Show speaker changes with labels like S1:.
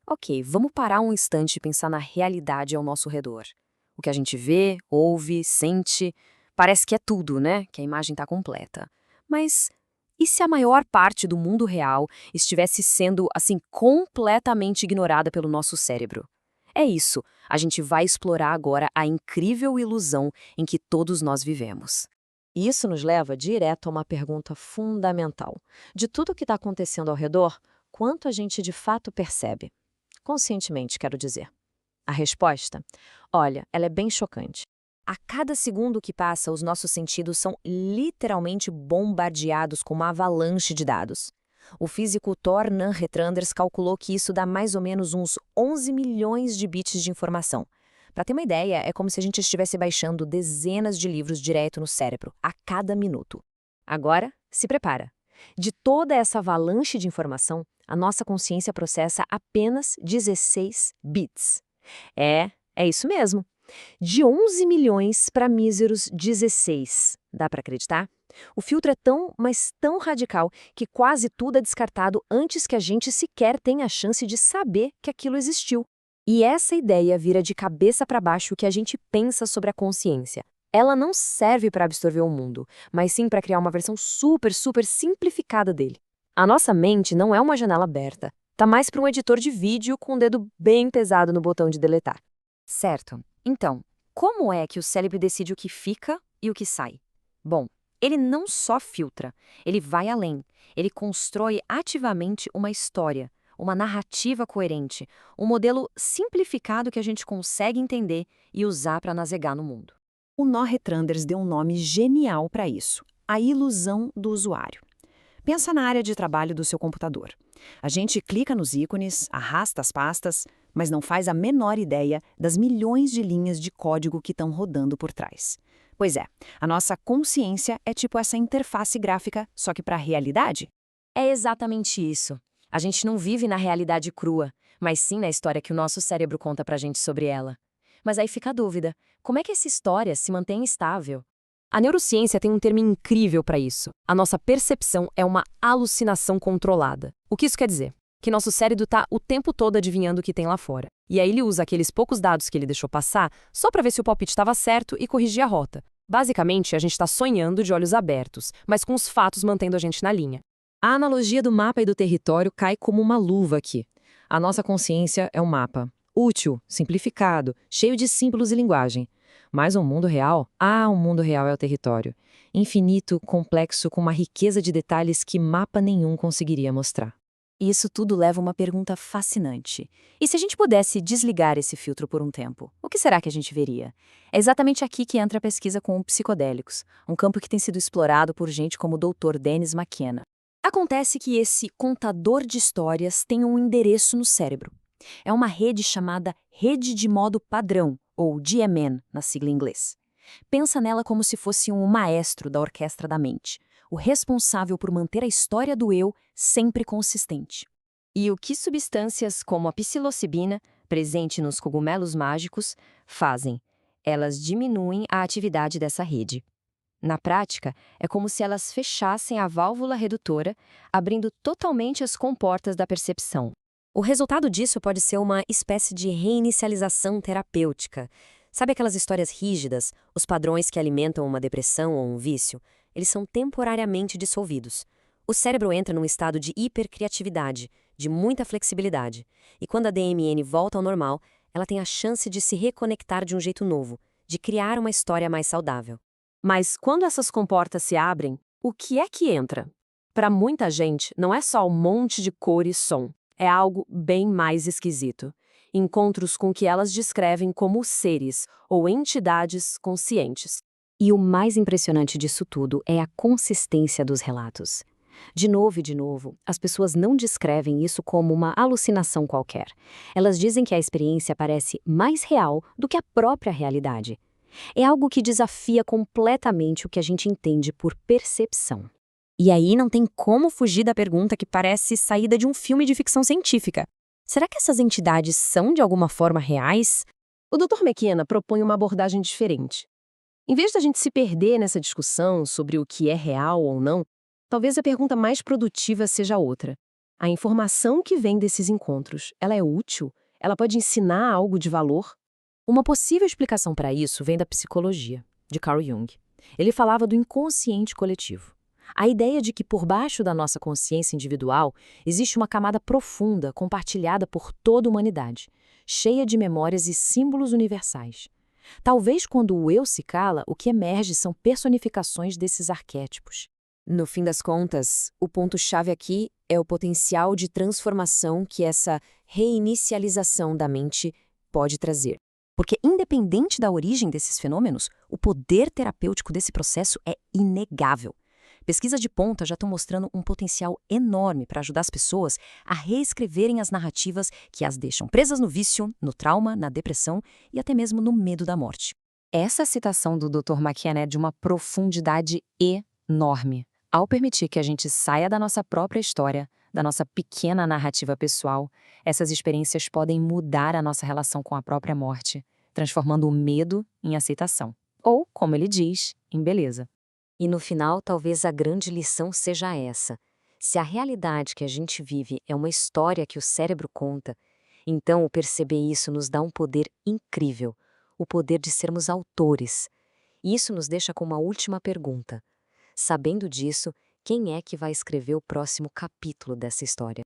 S1: Ok, vamos parar um instante e pensar na realidade ao nosso redor. O que a gente vê, ouve, sente, parece que é tudo, né? Que a imagem está completa. Mas e se a maior parte do mundo real estivesse sendo, assim, completamente ignorada pelo nosso cérebro? É isso, a gente vai explorar agora a incrível ilusão em que todos nós vivemos.
S2: E isso nos leva direto a uma pergunta fundamental. De tudo o que está acontecendo ao redor, quanto a gente de fato percebe? Conscientemente, quero dizer. A resposta? Olha, ela é bem chocante.
S1: A cada segundo que passa, os nossos sentidos são literalmente bombardeados com uma avalanche de dados. O físico Thor Nanretranders calculou que isso dá mais ou menos uns 11 milhões de bits de informação. Para ter uma ideia, é como se a gente estivesse baixando dezenas de livros direto no cérebro, a cada minuto. Agora, se prepara. De toda essa avalanche de informação, a nossa consciência processa apenas 16 bits. É isso mesmo. De 11 milhões para míseros 16. Dá para acreditar? O filtro é tão, mas tão radical que quase tudo é descartado antes que a gente sequer tenha a chance de saber que aquilo existiu. E essa ideia vira de cabeça para baixo o que a gente pensa sobre a consciência. Ela não serve para absorver o mundo, mas sim para criar uma versão super, super simplificada dele. A nossa mente não é uma janela aberta. Tá mais para um editor de vídeo com o dedo bem pesado no botão de deletar. Certo. Então, como é que o cérebro decide o que fica e o que sai? Bom, ele não só filtra, ele vai além. Ele constrói ativamente uma história, uma narrativa coerente, um modelo simplificado que a gente consegue entender e usar para navegar no mundo.
S2: O Norretranders deu um nome genial para isso: a ilusão do usuário. Pensa na área de trabalho do seu computador. A gente clica nos ícones, arrasta as pastas, mas não faz a menor ideia das milhões de linhas de código que estão rodando por trás. Pois é, a nossa consciência é tipo essa interface gráfica, só que para a realidade.
S1: É exatamente isso. A gente não vive na realidade crua, mas sim na história que o nosso cérebro conta pra gente sobre ela. Mas aí fica a dúvida: como é que essa história se mantém estável? A neurociência tem um termo incrível para isso. A nossa percepção é uma alucinação controlada. O que isso quer dizer? Que nosso cérebro está o tempo todo adivinhando o que tem lá fora. E aí ele usa aqueles poucos dados que ele deixou passar só para ver se o palpite estava certo e corrigir a rota. Basicamente, a gente está sonhando de olhos abertos, mas com os fatos mantendo a gente na linha. A analogia do mapa e do território cai como uma luva aqui. A nossa consciência é um mapa. Útil, simplificado, cheio de símbolos e linguagem. Mas o mundo real? O mundo real é o território. Infinito, complexo, com uma riqueza de detalhes que mapa nenhum conseguiria mostrar. E isso tudo leva a uma pergunta fascinante. E se a gente pudesse desligar esse filtro por um tempo, o que será que a gente veria? É exatamente aqui que entra a pesquisa com psicodélicos, um campo que tem sido explorado por gente como o Dr. Dennis McKenna. Acontece que esse contador de histórias tem um endereço no cérebro. É uma rede chamada Rede de Modo Padrão, ou DMN, na sigla em inglês. Pensa nela como se fosse um maestro da orquestra da mente, o responsável por manter a história do eu sempre consistente. E o que substâncias como a psilocibina, presente nos cogumelos mágicos, fazem? Elas diminuem a atividade dessa rede. Na prática, é como se elas fechassem a válvula redutora, abrindo totalmente as comportas da percepção. O resultado disso pode ser uma espécie de reinicialização terapêutica. Sabe aquelas histórias rígidas, os padrões que alimentam uma depressão ou um vício? Eles são temporariamente dissolvidos. O cérebro entra num estado de hipercriatividade, de muita flexibilidade. E quando a DMN volta ao normal, ela tem a chance de se reconectar de um jeito novo, de criar uma história mais saudável. Mas quando essas comportas se abrem, o que é que entra? Para muita gente, não é só um monte de cor e som. É algo bem mais esquisito. Encontros com o que elas descrevem como seres ou entidades conscientes. E o mais impressionante disso tudo é a consistência dos relatos. De novo e de novo, as pessoas não descrevem isso como uma alucinação qualquer. Elas dizem que a experiência parece mais real do que a própria realidade. É algo que desafia completamente o que a gente entende por percepção. E aí não tem como fugir da pergunta que parece saída de um filme de ficção científica. Será que essas entidades são de alguma forma reais? O Dr. McKenna propõe uma abordagem diferente. Em vez da gente se perder nessa discussão sobre o que é real ou não, talvez a pergunta mais produtiva seja outra.
S3: A informação que vem desses encontros, ela é útil? Ela pode ensinar algo de valor? Uma possível explicação para isso vem da psicologia, de Carl Jung. Ele falava do inconsciente coletivo. A ideia de que por baixo da nossa consciência individual existe uma camada profunda compartilhada por toda a humanidade, cheia de memórias e símbolos universais. Talvez quando o eu se cala, o que emerge são personificações desses arquétipos.
S1: No fim das contas, o ponto-chave aqui é o potencial de transformação que essa reinicialização da mente pode trazer. Porque, independente da origem desses fenômenos, o poder terapêutico desse processo é inegável. Pesquisas de ponta já estão mostrando um potencial enorme para ajudar as pessoas a reescreverem as narrativas que as deixam presas no vício, no trauma, na depressão e até mesmo no medo da morte. Essa citação do Dr. McKenna é de uma profundidade enorme. Ao permitir que a gente saia da nossa própria história, da nossa pequena narrativa pessoal, essas experiências podem mudar a nossa relação com a própria morte, transformando o medo em aceitação. Ou, como ele diz, em beleza. E no final, talvez a grande lição seja essa. Se a realidade que a gente vive é uma história que o cérebro conta, então o perceber isso nos dá um poder incrível, o poder de sermos autores. E isso nos deixa com uma última pergunta. Sabendo disso, quem é que vai escrever o próximo capítulo dessa história?